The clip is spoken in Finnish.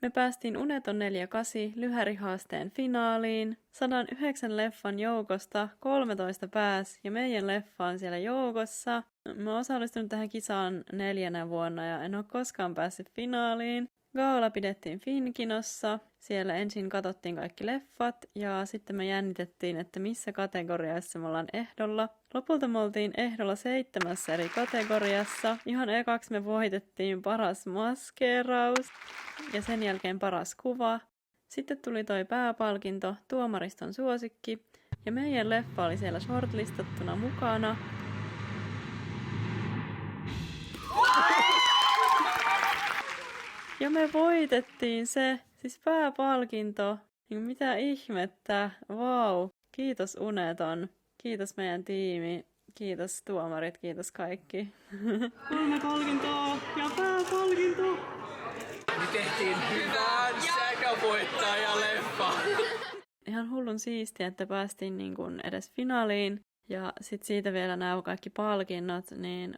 Me päästiin Uneton 48 lyhärihaasteen finaaliin. 109 leffan joukosta 13 pääsi ja meidän leffa on siellä joukossa. Mä oon osallistunut tähän kisaan 4. vuonna ja en ole koskaan päässyt finaaliin. Gaala pidettiin Finkinossa. Siellä ensin katsottiin kaikki leffat ja sitten me jännitettiin, että missä kategoriassa me ollaan ehdolla. Lopulta me oltiin ehdolla 7 eri kategoriassa. Ihan ekaksi me voitettiin paras maskeeraus ja sen jälkeen paras kuva. Sitten tuli toi pääpalkinto, tuomariston suosikki ja meidän leffa oli siellä shortlistattuna mukana. Ja me voitettiin se, siis pääpalkinto. Mitä ihmettä, vau. Kiitos Uneton, kiitos meidän tiimi, kiitos tuomarit, kiitos kaikki. 3 palkintoa ja pääpalkinto. Me tehtiin hyvän säkävoittajaleffa. Ihan hullun siistiä, että päästiin niin kuin edes finaaliin. Ja sit siitä vielä nämä kaikki palkinnot, niin